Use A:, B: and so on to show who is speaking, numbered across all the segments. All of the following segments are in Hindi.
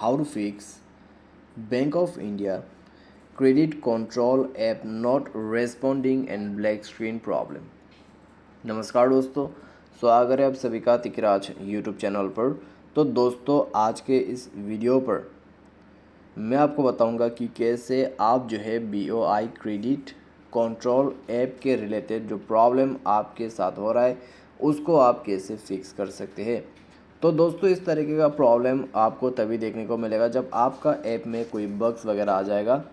A: how to fix Bank of India credit control app not responding and black screen problem। नमस्कार दोस्तों, स्वागत है आप सभी का तिकराज यूट्यूब चैनल पर। तो दोस्तों, आज के इस वीडियो पर मैं आपको बताऊंगा कि कैसे आप जो है BOI क्रेडिट कंट्रोल ऐप के रिलेटेड जो प्रॉब्लम आपके साथ हो रहा है उसको आप कैसे फिक्स कर सकते हैं। तो दोस्तों, इस तरीके का प्रॉब्लम आपको तभी देखने को मिलेगा जब आपका ऐप में कोई बग्स वगैरह आ जाएगा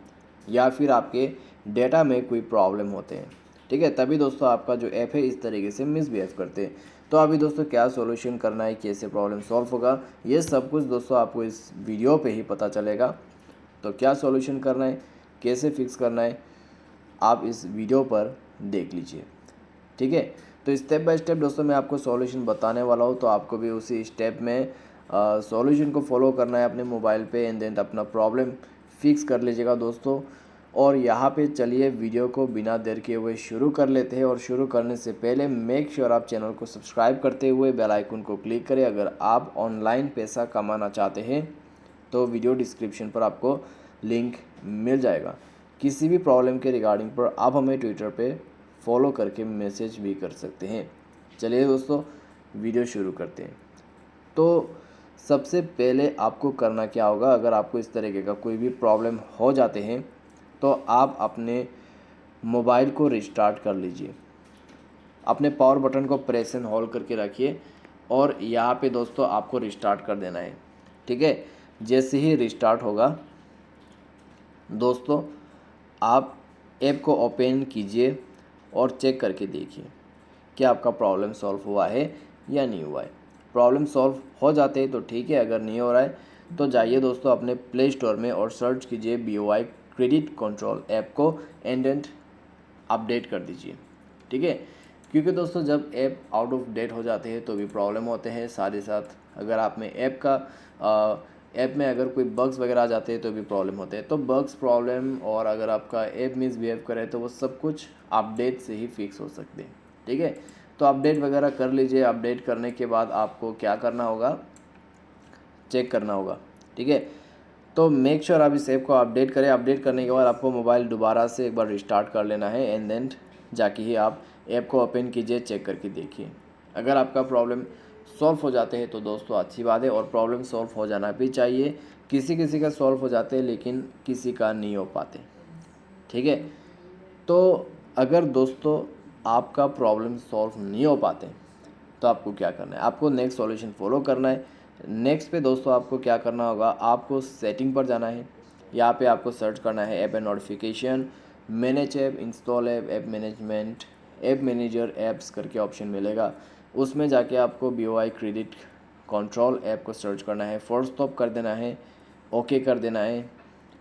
A: या फिर आपके डेटा में कोई प्रॉब्लम होते हैं। ठीक है, तभी दोस्तों आपका जो ऐप है इस तरीके से मिसबिहेव करते हैं। तो अभी दोस्तों क्या सॉल्यूशन करना है, कैसे प्रॉब्लम सॉल्व होगा, ये सब कुछ दोस्तों आपको इस वीडियो पे ही पता चलेगा। तो क्या सॉल्यूशन करना है, कैसे फिक्स करना है, आप इस वीडियो पर देख लीजिए। ठीक है, तो स्टेप बाय स्टेप दोस्तों मैं आपको सॉल्यूशन बताने वाला हूँ। तो आपको भी उसी स्टेप में सॉल्यूशन को फॉलो करना है अपने मोबाइल पे एंड देन अपना प्रॉब्लम फिक्स कर लीजिएगा दोस्तों। और यहाँ पे चलिए वीडियो को बिना देर किए हुए शुरू कर लेते हैं। और शुरू करने से पहले मेक श्योर आप चैनल को सब्सक्राइब करते हुए बेल आइकन को क्लिक करें। अगर आप ऑनलाइन पैसा कमाना चाहते हैं तो वीडियो डिस्क्रिप्शन पर आपको लिंक मिल जाएगा। किसी भी प्रॉब्लम के रिगार्डिंग पर आप हमें ट्विटर पे फॉलो करके मैसेज भी कर सकते हैं। चलिए दोस्तों वीडियो शुरू करते हैं। तो सबसे पहले आपको करना क्या होगा, अगर आपको इस तरीके का कोई भी प्रॉब्लम हो जाते हैं तो आप अपने मोबाइल को रिस्टार्ट कर लीजिए। अपने पावर बटन को प्रेस एंड होल्ड करके रखिए और यहाँ पे दोस्तों आपको रिस्टार्ट कर देना है। ठीक है, जैसे ही रिस्टार्ट होगा दोस्तों आप ऐप को ओपन कीजिए और चेक करके देखिए कि आपका प्रॉब्लम सॉल्व हुआ है या नहीं हुआ है। प्रॉब्लम सॉल्व हो जाते हैं तो ठीक है, अगर नहीं हो रहा है तो जाइए दोस्तों अपने प्ले स्टोर में और सर्च कीजिए BOI क्रेडिट कंट्रोल ऐप को एंड अपडेट कर दीजिए। ठीक है, क्योंकि दोस्तों जब ऐप आउट ऑफ डेट हो जाते हैं तो भी प्रॉब्लम होते हैं, साथ ही साथ अगर आप में ऐप में अगर कोई बग्स वगैरह आ जाते हैं तो भी प्रॉब्लम होते हैं। तो बग्स प्रॉब्लम और अगर आपका ऐप मिसबिहेव करे तो वो सब कुछ अपडेट से ही फिक्स हो सकते हैं। ठीक है, तो अपडेट वगैरह कर लीजिए। अपडेट करने के बाद आपको क्या करना होगा, चेक करना होगा। ठीक है, तो मेक श्योर आप इस ऐप को अपडेट करें। अपडेट करने के बाद आपको मोबाइल दोबारा से एक बार रिस्टार्ट कर लेना है एंड देन जाके ही आप ऐप को ओपन कीजिए, चेक करके देखिए। अगर आपका प्रॉब्लम सॉल्व हो जाते हैं तो दोस्तों अच्छी बात है, और प्रॉब्लम सॉल्व हो जाना भी चाहिए। किसी किसी का सॉल्व हो जाते हैं लेकिन किसी का नहीं हो पाते। ठीक है, तो अगर दोस्तों आपका प्रॉब्लम सॉल्व नहीं हो पाते तो आपको क्या करना है, आपको नेक्स्ट सॉल्यूशन फॉलो करना है। नेक्स्ट पे दोस्तों आपको क्या करना होगा, आपको सेटिंग पर जाना है। यहाँ पे आपको सर्च करना है app and notification, manage app, install app, app management, app manager apps करके ऑप्शन मिलेगा। उसमें जाके आपको BOI क्रेडिट कंट्रोल ऐप को सर्च करना है, फोर्स स्टॉप कर देना है, ओके कर देना है।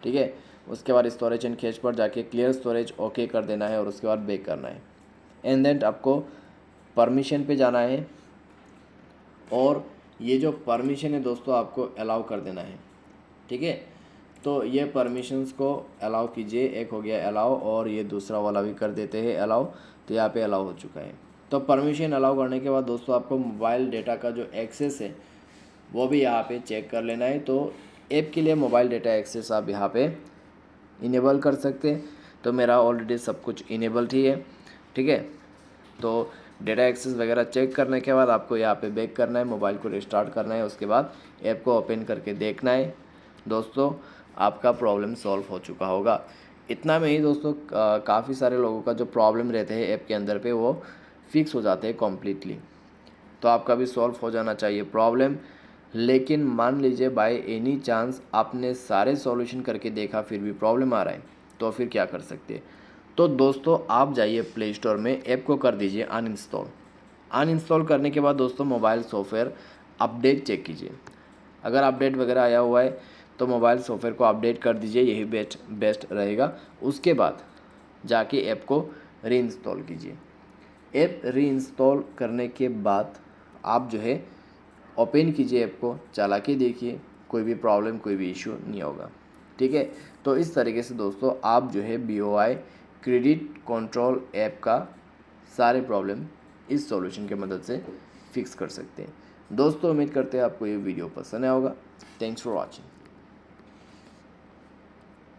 A: ठीक है, उसके बाद स्टोरेज एंड कैश पर जाके क्लियर स्टोरेज ओके कर देना है और उसके बाद बैक करना है एंड देन आपको परमिशन पे जाना है और ये जो परमिशन है दोस्तों आपको अलाउ कर देना है। ठीक है, तो ये परमिशंस को अलाउ कीजिए। एक हो गया अलाउ और ये दूसरा वाला भी कर देते हैं अलाउ। तो यहाँ पे अलाउ हो चुका है। तो परमिशन अलाउ करने के बाद दोस्तों आपको मोबाइल डेटा का जो एक्सेस है वो भी यहाँ पे चेक कर लेना है। तो ऐप के लिए मोबाइल डेटा एक्सेस आप यहाँ पे इनेबल कर सकते हैं। तो मेरा ऑलरेडी सब कुछ इनेबल्ड ही है। ठीक है, तो डेटा एक्सेस वगैरह चेक करने के बाद आपको यहाँ पे बैक करना है, मोबाइल को रिस्टार्ट करना है, उसके बाद ऐप को ओपन करके देखना है। दोस्तों आपका प्रॉब्लम सॉल्व हो चुका होगा। इतना में ही दोस्तों काफ़ी सारे लोगों का जो प्रॉब्लम रहते हैं ऐप के अंदर पे वो फिक्स हो जाते हैं कम्प्लीटली। तो आपका भी सॉल्व हो जाना चाहिए प्रॉब्लम। लेकिन मान लीजिए बाय एनी चांस आपने सारे सॉल्यूशन करके देखा फिर भी प्रॉब्लम आ रहा है तो फिर क्या कर सकते हैं। तो दोस्तों आप जाइए प्ले स्टोर में, ऐप को कर दीजिए अनइंस्टॉल। अनइंस्टॉल करने के बाद दोस्तों मोबाइल सॉफ्टवेयर अपडेट चेक कीजिए। अगर अपडेट वगैरह आया हुआ है तो मोबाइल सॉफ्टवेयर को अपडेट कर दीजिए, यही बेस्ट रहेगा। उसके बाद जाके ऐप को रीइंस्टॉल कीजिए। ऐप रीइंस्टॉल करने के बाद आप जो है ओपन कीजिए, ऐप को चला के देखिए, कोई भी प्रॉब्लम कोई भी इशू नहीं होगा। ठीक है, तो इस तरीके से दोस्तों आप जो है BOI क्रेडिट कंट्रोल ऐप का सारे प्रॉब्लम इस सॉल्यूशन के मदद से फिक्स कर सकते हैं। दोस्तों उम्मीद करते हैं आपको ये वीडियो पसंद आया होगा। Thanks for watching.